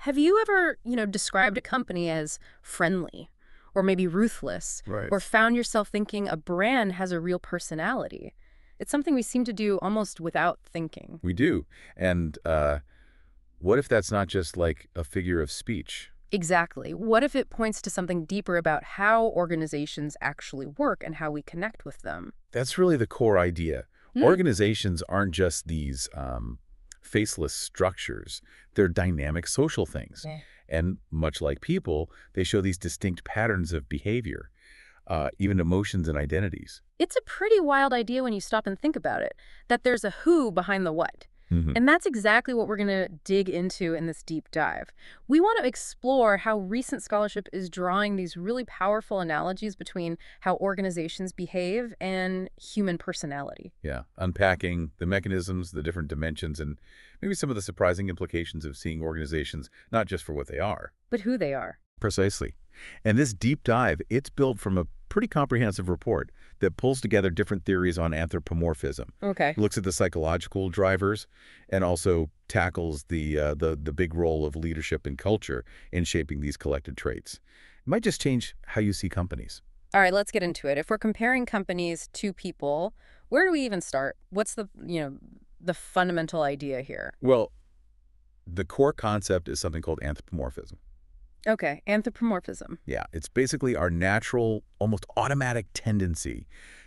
Have you ever, described a company as friendly or maybe ruthless Right. or found yourself thinking a brand has a real personality? It's something we seem to do almost without thinking. We do. And what if that's not just like a figure of speech? Exactly. What if it points to something deeper about how organizations actually work and how we connect with them? That's really the core idea. Hmm. Organizations aren't just these faceless structures. They're dynamic social things. Yeah. And much like people, they show these distinct patterns of behavior, even emotions and identities. It's a pretty wild idea when you stop and think about it, that there's a who behind the what. Hmm. And that's exactly what we're going to dig into in this deep dive. We want to explore how recent scholarship is drawing these really powerful analogies between how organizations behave and human personality. Yeah, unpacking the mechanisms, the different dimensions, and maybe some of the surprising implications of seeing organizations not just for what they are. But who they are. Precisely. And this deep dive, it's built from a pretty comprehensive report that pulls together different theories on anthropomorphism, Okay. looks at the psychological drivers, and also tackles the big role of leadership and culture in shaping these collected traits. It might just change how you see companies. All right, let's get into it. If we're comparing companies to people, where do we even start? What's the fundamental idea here? Well, the core concept is something called anthropomorphism. Okay, anthropomorphism. Yeah, it's basically our natural, almost automatic tendency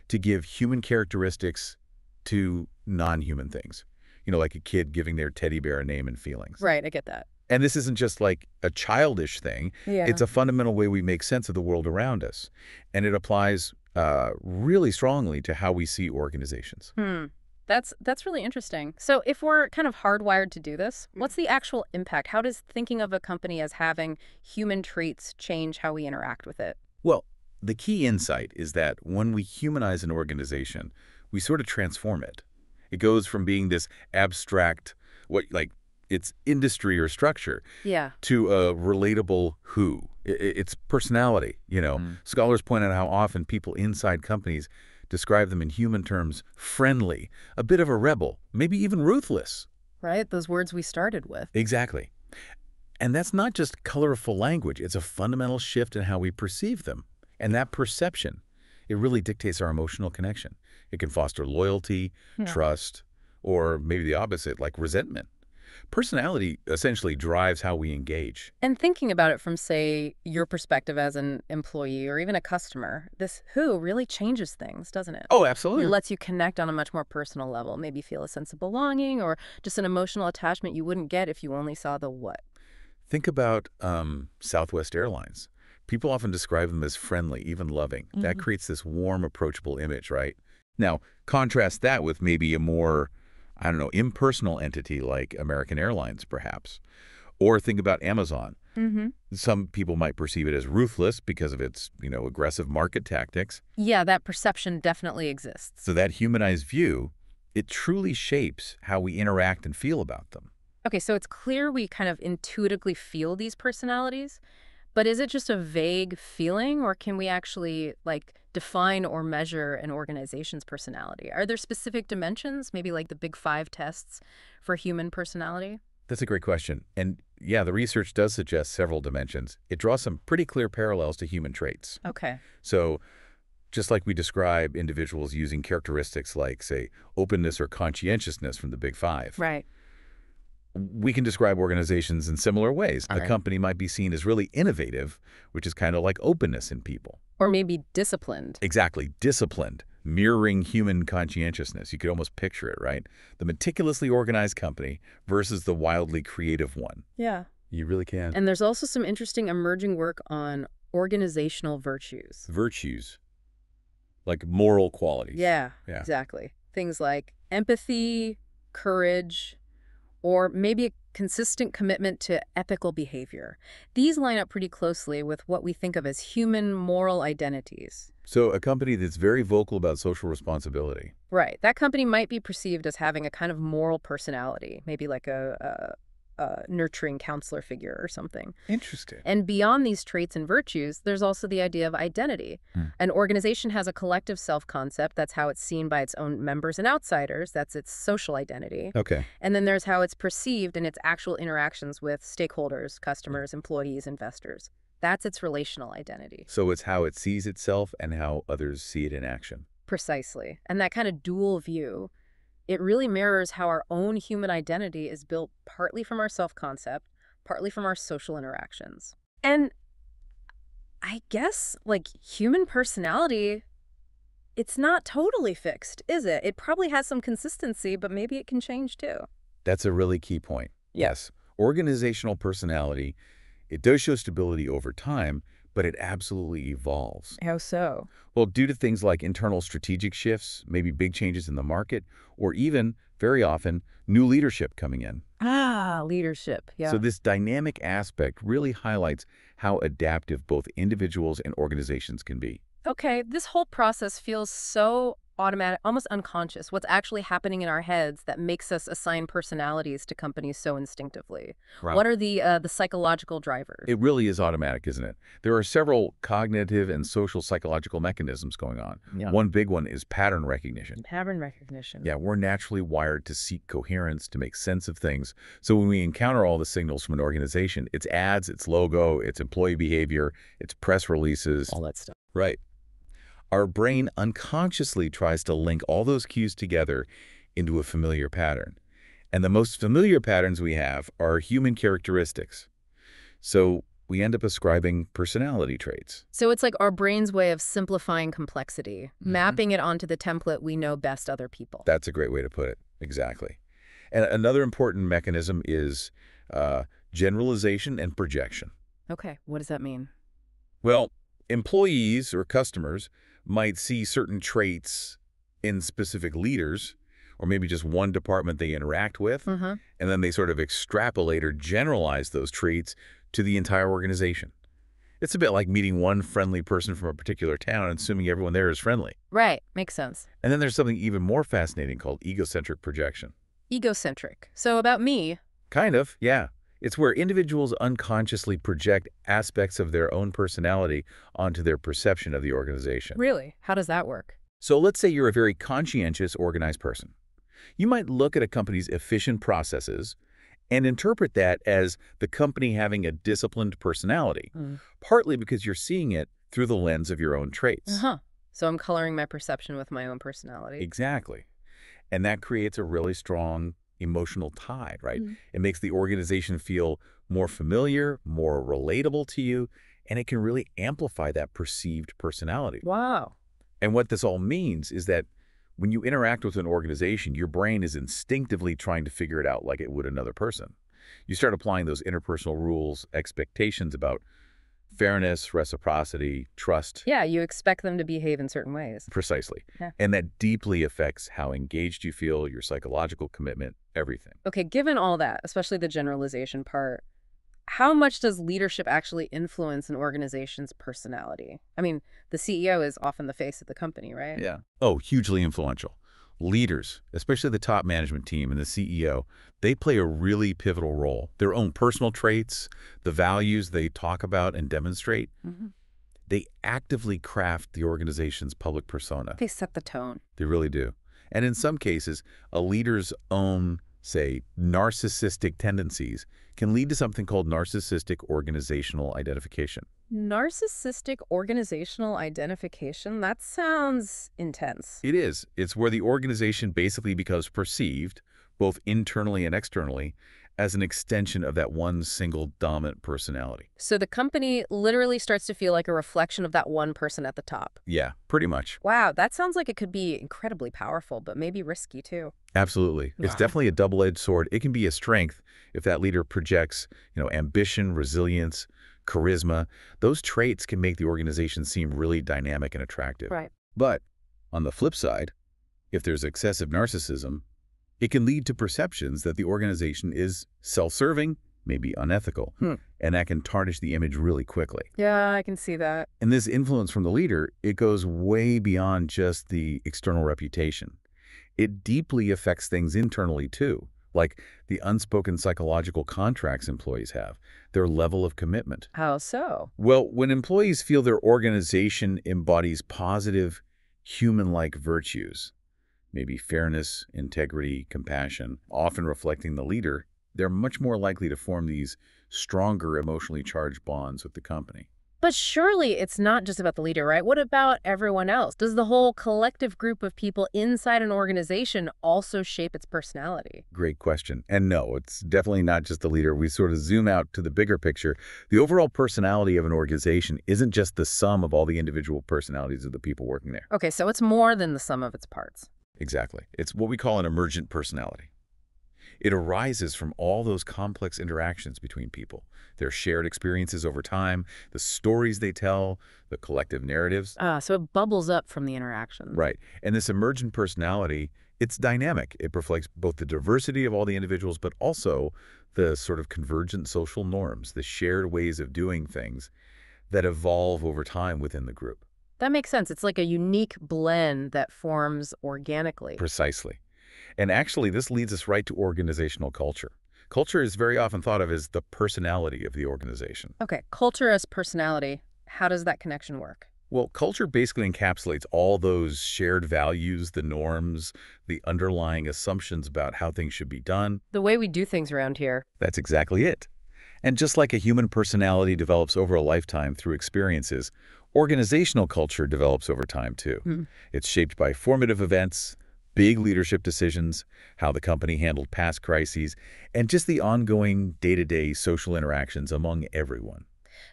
to give human characteristics to non-human things. Like a kid giving their teddy bear a name and feelings. Right, I get that. And this isn't just like a childish thing. Yeah. It's a fundamental way we make sense of the world around us. And it applies really strongly to how we see organizations. That's really interesting. So if we're kind of hardwired to do this, what's the actual impact? How does thinking of a company as having human traits change how we interact with it? Well, the key insight is that when we humanize an organization, we sort of transform it. It goes from being this abstract, its industry or structure, Yeah. to a relatable who. It's personality, Scholars point out how often people inside companies describe them in human terms friendly, a bit of a rebel, maybe even ruthless. Right? Those words we started with. Exactly. And that's not just colorful language. It's a fundamental shift in how we perceive them. And that perception, it really dictates our emotional connection. It can foster loyalty, Yeah. trust, or maybe the opposite, like resentment. Personality essentially drives how we engage. And thinking about it from, say, your perspective as an employee or even a customer, this who really changes things, doesn't it? Oh, It absolutely. lets you connect on a much more personal level, maybe feel a sense of belonging or just an emotional attachment you wouldn't get if you only saw the what. Think about Southwest Airlines. People often describe them as friendly, even loving. That creates this warm, approachable image, right? Now, contrast that with maybe a more, impersonal entity like American Airlines, perhaps. Or think about Amazon. Mm-hmm. Some people might perceive it as ruthless because of its, aggressive market tactics. Yeah, that perception definitely exists. So that humanized view, it truly shapes how we interact and feel about them. Okay, so it's clear we kind of intuitively feel these personalities, but is it just a vague feeling or can we actually define or measure an organization's personality? Are there specific dimensions, maybe like the big 5 tests for human personality? That's a great question. And yeah, the research does suggest several dimensions. It draws some pretty clear parallels to human traits. Okay. So just like we describe individuals using characteristics like, say, openness or conscientiousness from the big 5. Right. We can describe organizations in similar ways. A Okay. company might be seen as really innovative, which is kind of like openness in people. Or maybe disciplined. Exactly. Disciplined, mirroring human conscientiousness. You could almost picture it, right? The meticulously organized company versus the wildly creative one. Yeah. You really can. And there's also some interesting emerging work on organizational virtues. Virtues, like moral qualities. Yeah, Yeah. exactly. Things like empathy, courage, or maybe a consistent commitment to ethical behavior. These line up pretty closely with what we think of as human moral identities. So a company that's very vocal about social responsibility. Right. That company might be perceived as having a kind of moral personality, maybe like a a nurturing counselor figure or something. Interesting. And beyond these traits and virtues, there's also the idea of identity. An organization has a collective self-concept. That's how it's seen by its own members and outsiders. That's its social identity. Okay. And then there's how it's perceived in its actual interactions with stakeholders, customers, employees, investors. That's its relational identity. So it's how it sees itself and how others see it in action. Precisely. And that kind of dual view, it really mirrors how our own human identity is built partly from our self-concept, partly from our social interactions. And I guess, like, human personality, it's not totally fixed, is it? It probably has some consistency, but maybe it can change too. That's a really key point. Yes. Organizational personality, it does show stability over time, but it absolutely evolves. How so? Well, due to things like internal strategic shifts, maybe big changes in the market, or even, very often, new leadership coming in. Ah, leadership. Yeah. So this dynamic aspect really highlights how adaptive both individuals and organizations can be. Okay, this whole process feels so automatic, almost unconscious. What's actually happening in our heads that makes us assign personalities to companies so instinctively? Right. What are the psychological drivers? It really is automatic, isn't it? There are several cognitive and social psychological mechanisms going on. Yeah. One big one is pattern recognition. Pattern recognition. Yeah, we're naturally wired to seek coherence, to make sense of things. So when we encounter all the signals from an organization, its ads, its logo, its employee behavior, its press releases. All that stuff. Right. Our brain unconsciously tries to link all those cues together into a familiar pattern. And the most familiar patterns we have are human characteristics. So we end up ascribing personality traits. So it's like our brain's way of simplifying complexity, mapping it onto the template we know best other people. That's a great way to put it. Exactly. And another important mechanism is generalization and projection. Okay, what does that mean? Well, employees or customers might see certain traits in specific leaders, or maybe just one department they interact with, and then they sort of extrapolate or generalize those traits to the entire organization. It's a bit like meeting one friendly person from a particular town and assuming everyone there is friendly. Right, makes sense. And then there's something even more fascinating called egocentric projection. Egocentric. So about me. Kind of, yeah. It's where individuals unconsciously project aspects of their own personality onto their perception of the organization. Really? How does that work? So let's say you're a very conscientious, organized person. You might look at a company's efficient processes and interpret that as the company having a disciplined personality, partly because you're seeing it through the lens of your own traits. So I'm coloring my perception with my own personality. Exactly. And that creates a really strong emotional tie, right? It makes the organization feel more familiar, more relatable to you, and it can really amplify that perceived personality. Wow. And what this all means is that when you interact with an organization, your brain is instinctively trying to figure it out like it would another person. You start applying those interpersonal rules, expectations about fairness, reciprocity, trust. Yeah, you expect them to behave in certain ways. Precisely. Yeah. And that deeply affects how engaged you feel, your psychological commitment, everything. Okay, given all that, especially the generalization part, how much does leadership actually influence an organization's personality? I mean, the CEO is often the face of the company, right? Yeah. Oh, hugely influential. Leaders, especially the top management team and the CEO, they play a really pivotal role. Their own personal traits, the values they talk about and demonstrate, they actively craft the organization's public persona. They set the tone. They really do. And in some cases, a leader's own, say, narcissistic tendencies can lead to something called narcissistic organizational identification. Narcissistic organizational identification? That sounds intense. It is. It's where the organization basically becomes perceived, both internally and externally, as an extension of that one single dominant personality. So the company literally starts to feel like a reflection of that one person at the top. Yeah, pretty much. Wow, that sounds like it could be incredibly powerful, but maybe risky too. Absolutely. It's definitely a double-edged sword. It can be a strength if that leader projects, ambition, resilience, charisma. Those traits can make the organization seem really dynamic and attractive. Right. But on the flip side, if there's excessive narcissism, it can lead to perceptions that the organization is self-serving, maybe unethical, and that can tarnish the image really quickly. Yeah, I can see that. And this influence from the leader, it goes way beyond just the external reputation. It deeply affects things internally too, like the unspoken psychological contracts employees have, their level of commitment. How so? Well, when employees feel their organization embodies positive, human-like virtues, maybe fairness, integrity, compassion, often reflecting the leader, they're much more likely to form these stronger emotionally charged bonds with the company. But surely it's not just about the leader, right? What about everyone else? Does the whole collective group of people inside an organization also shape its personality? Great question. And no, it's definitely not just the leader. We sort of zoom out to the bigger picture. The overall personality of an organization isn't just the sum of all the individual personalities of the people working there. Okay, so it's more than the sum of its parts. Exactly. It's what we call an emergent personality. It arises from all those complex interactions between people, their shared experiences over time, the stories they tell, the collective narratives. So it bubbles up from the interactions. Right. And this emergent personality, it's dynamic. It reflects both the diversity of all the individuals, but also the sort of convergent social norms, the shared ways of doing things that evolve over time within the group. That makes sense. It's like a unique blend that forms organically. Precisely. And actually, this leads us right to organizational culture. Culture is very often thought of as the personality of the organization. Okay, culture as personality. How does that connection work? Well, culture basically encapsulates all those shared values, the norms, the underlying assumptions about how things should be done. The way we do things around here. That's exactly it. And just like a human personality develops over a lifetime through experiences, organizational culture develops over time too. Hmm. It's shaped by formative events, big leadership decisions, how the company handled past crises, and just the ongoing day-to-day social interactions among everyone.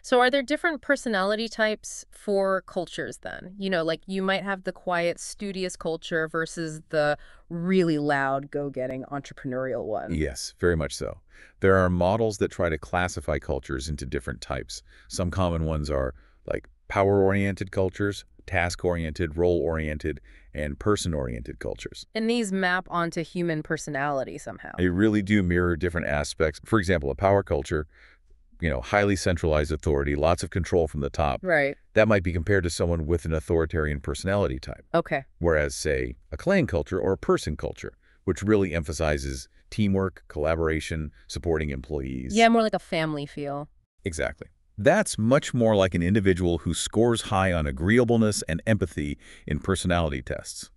So are there different personality types for cultures then? Like you might have the quiet, studious culture versus the really loud, go-getting, entrepreneurial one. Yes, very much so. There are models that try to classify cultures into different types. Some common ones are like power-oriented cultures, task-oriented, role-oriented, and person-oriented cultures. And these map onto human personality somehow. They really do mirror different aspects. For example, a power culture, highly centralized authority, lots of control from the top. Right. That might be compared to someone with an authoritarian personality type. Okay. Whereas, say, a clan culture or a person culture, which really emphasizes teamwork, collaboration, supporting employees. Yeah, more like a family feel. Exactly. That's much more like an individual who scores high on agreeableness and empathy in personality tests.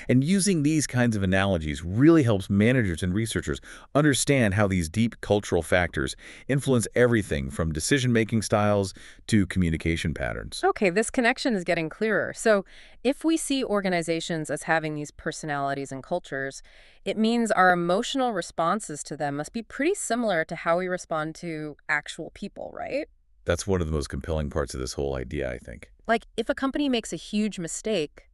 And using these kinds of analogies really helps managers and researchers understand how these deep cultural factors influence everything from decision-making styles to communication patterns. Okay, this connection is getting clearer. So if we see organizations as having these personalities and cultures, it means our emotional responses to them must be pretty similar to how we respond to actual people, right? That's one of the most compelling parts of this whole idea, I think. Like, if a company makes a huge mistake,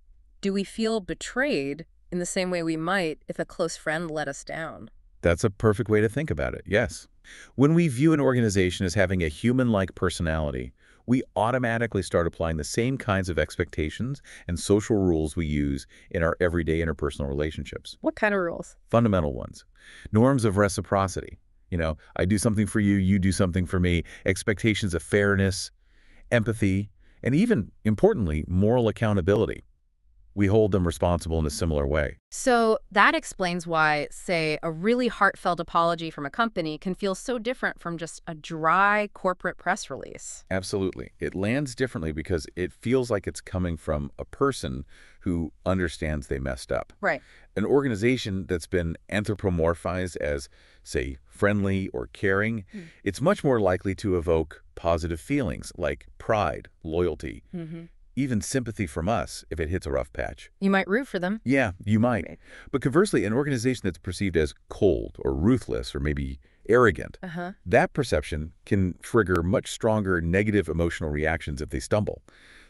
do we feel betrayed in the same way we might if a close friend let us down? That's a perfect way to think about it, yes. When we view an organization as having a human-like personality, we automatically start applying the same kinds of expectations and social rules we use in our everyday interpersonal relationships. What kind of rules? Fundamental ones. Norms of reciprocity. I do something for you, you do something for me. Expectations of fairness, empathy, and even, importantly, moral accountability. We hold them responsible in a similar way. So that explains why, say, a really heartfelt apology from a company can feel so different from just a dry corporate press release. Absolutely. It lands differently because it feels like it's coming from a person who understands they messed up. Right. An organization that's been anthropomorphized as, say, friendly or caring, it's much more likely to evoke positive feelings like pride, loyalty, even sympathy from us if it hits a rough patch. You might root for them. Yeah, you might. Right. But conversely, an organization that's perceived as cold or ruthless or maybe arrogant, that perception can trigger much stronger negative emotional reactions if they stumble.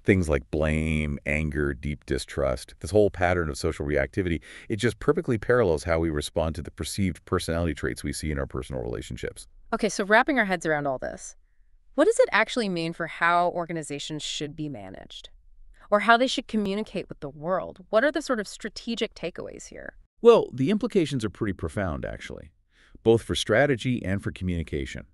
Things like blame, anger, deep distrust, this whole pattern of social reactivity, it just perfectly parallels how we respond to the perceived personality traits we see in our personal relationships. Okay, so wrapping our heads around all this, what does it actually mean for how organizations should be managed? Or how they should communicate with the world? What are the sort of strategic takeaways here? Well, the implications are pretty profound, actually, both for strategy and for communication.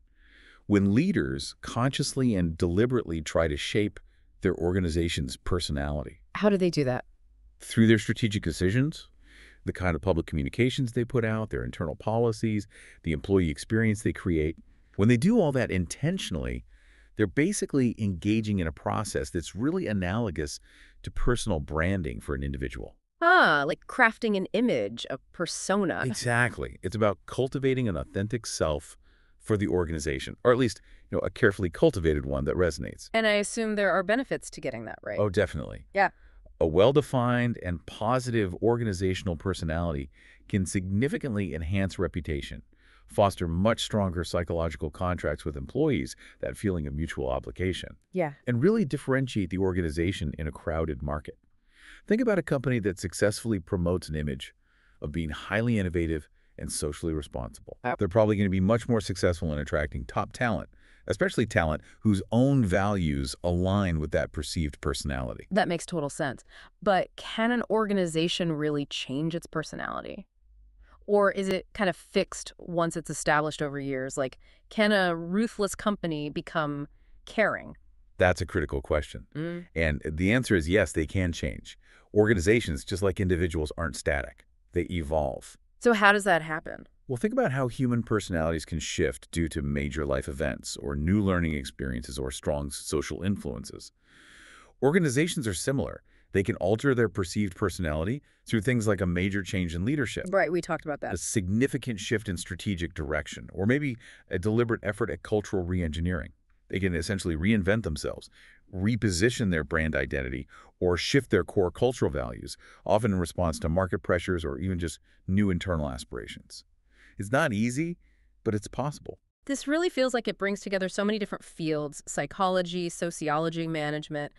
When leaders consciously and deliberately try to shape their organization's personality How do they do that? through their strategic decisions, the kind of public communications they put out, their internal policies, the employee experience they create. When they do all that intentionally, they're basically engaging in a process that's really analogous to personal branding for an individual. Ah, like crafting an image, a persona. Exactly. It's about cultivating an authentic self for the organization, or at least, a carefully cultivated one that resonates. And I assume there are benefits to getting that right. Oh, definitely. Yeah. A well-defined and positive organizational personality can significantly enhance reputation, foster much stronger psychological contracts with employees, that feeling of mutual obligation, Yeah. and really differentiate the organization in a crowded market. Think about a company that successfully promotes an image of being highly innovative and socially responsible. They're probably going to be much more successful in attracting top talent, especially talent whose own values align with that perceived personality. That makes total sense. But can an organization really change its personality? Or is it kind of fixed once it's established over years? Like, can a ruthless company become caring? That's a critical question. Mm. And the answer is yes, they can change. Organizations, just like individuals, aren't static. They evolve. So how does that happen? Well, think about how human personalities can shift due to major life events or new learning experiences or strong social influences. Organizations are similar. They can alter their perceived personality through things like a major change in leadership, Right, we talked about a that. significant shift in strategic direction, or maybe a deliberate effort at cultural reengineering. They can essentially reinvent themselves, reposition their brand identity, or shift their core cultural values, often in response to market pressures or even just new internal aspirations. It's not easy, but it's possible. This really feels like it brings together so many different fields: psychology, sociology, management.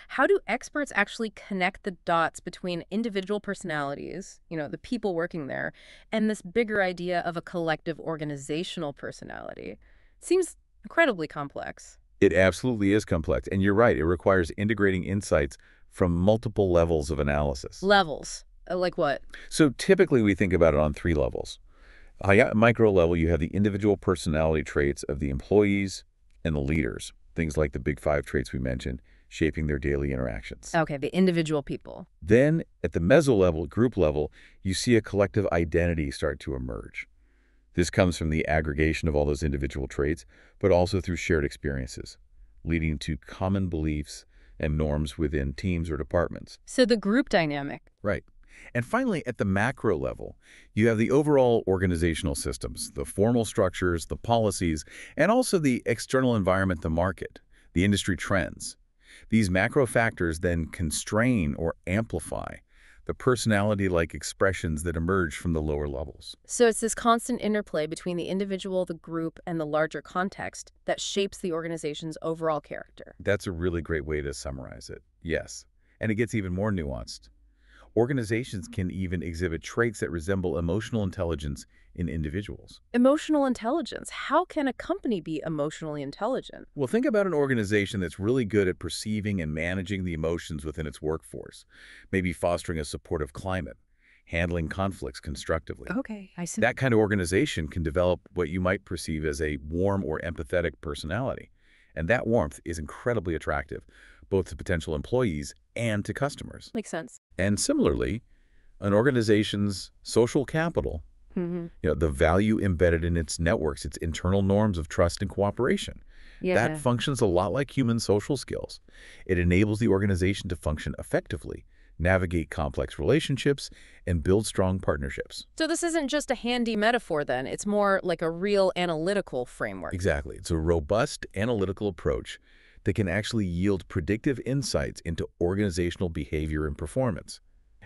How do experts actually connect the dots between individual personalities, the people working there, and this bigger idea of a collective organizational personality? Seems incredibly complex. It absolutely is complex, and you're right, it requires integrating insights from multiple levels of analysis. Levels. Like what? So typically we think about it on three levels. At micro level, you have the individual personality traits of the employees and the leaders, things like the big five traits we mentioned, shaping their daily interactions. Okay, the individual people. Then, at the meso level, group level, you see a collective identity start to emerge. This comes from the aggregation of all those individual traits, but also through shared experiences, leading to common beliefs and norms within teams or departments. So the group dynamic. Right. And finally, at the macro level, you have the overall organizational systems, the formal structures, the policies, and also the external environment, the market, the industry trends. These macro factors then constrain or amplify the personality-like expressions that emerge from the lower levels. So it's this constant interplay between the individual, the group, and the larger context that shapes the organization's overall character. That's a really great way to summarize it. Yes. And it gets even more nuanced. Organizations can even exhibit traits that resemble emotional intelligence in individuals. Emotional intelligence. How can a company be emotionally intelligent? Well, think about an organization that's really good at perceiving and managing the emotions within its workforce, maybe fostering a supportive climate, handling conflicts constructively. Okay, I see. That kind of organization can develop what you might perceive as a warm or empathetic personality. And that warmth is incredibly attractive, both to potential employees and to customers. Makes sense. And similarly, an organization's social capital, Mm-hmm. the value embedded in its networks, its internal norms of trust and cooperation, that functions a lot like human social skills. It enables the organization to function effectively, navigate complex relationships, and build strong partnerships. So this isn't just a handy metaphor then, it's more like a real analytical framework. Exactly. It's a robust analytical approach that can actually yield predictive insights into organizational behavior and performance.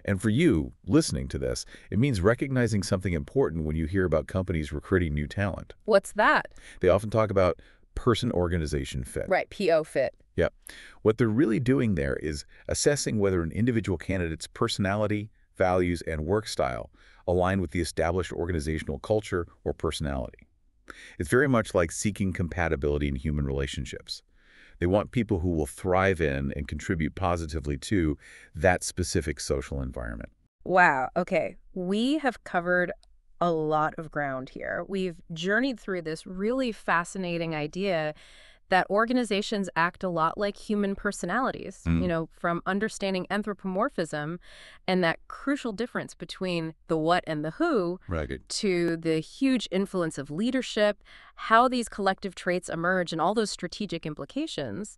And for you, listening to this, it means recognizing something important when you hear about companies recruiting new talent. What's that? They often talk about person-organization fit. Right, PO fit. Yep. What they're really doing there is assessing whether an individual candidate's personality, values, and work style align with the established organizational culture or personality. It's very much like seeking compatibility in human relationships. They want people who will thrive in and contribute positively to that specific social environment. Wow, okay. We have covered a lot of ground here. We've journeyed through this really fascinating idea that organizations act a lot like human personalities, Mm, from understanding anthropomorphism and that crucial difference between the what and the who right. to the huge influence of leadership, how these collective traits emerge, and all those strategic implications.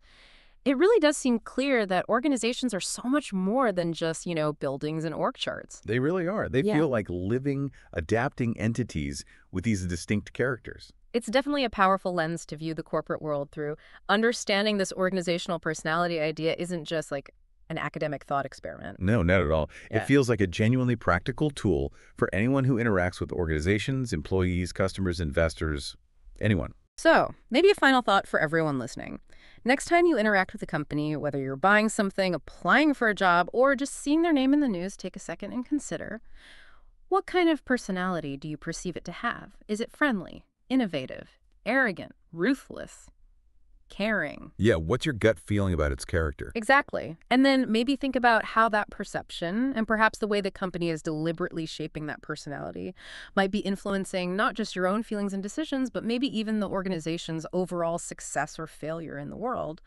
It really does seem clear that organizations are so much more than just, buildings and org charts. They really are. They Yeah. feel like living, adapting entities with these distinct characters. It's definitely a powerful lens to view the corporate world through. Understanding this organizational personality idea isn't just like an academic thought experiment. No, not at all. It Yeah. feels like a genuinely practical tool for anyone who interacts with organizations, employees, customers, investors, anyone. So, maybe a final thought for everyone listening. Next time you interact with a company, whether you're buying something, applying for a job, or just seeing their name in the news, take a second and consider, what kind of personality do you perceive it to have? Is it friendly, innovative, arrogant, ruthless, caring? Yeah, what's your gut feeling about its character? Exactly. And then maybe think about how that perception and perhaps the way the company is deliberately shaping that personality might be influencing not just your own feelings and decisions, but maybe even the organization's overall success or failure in the world.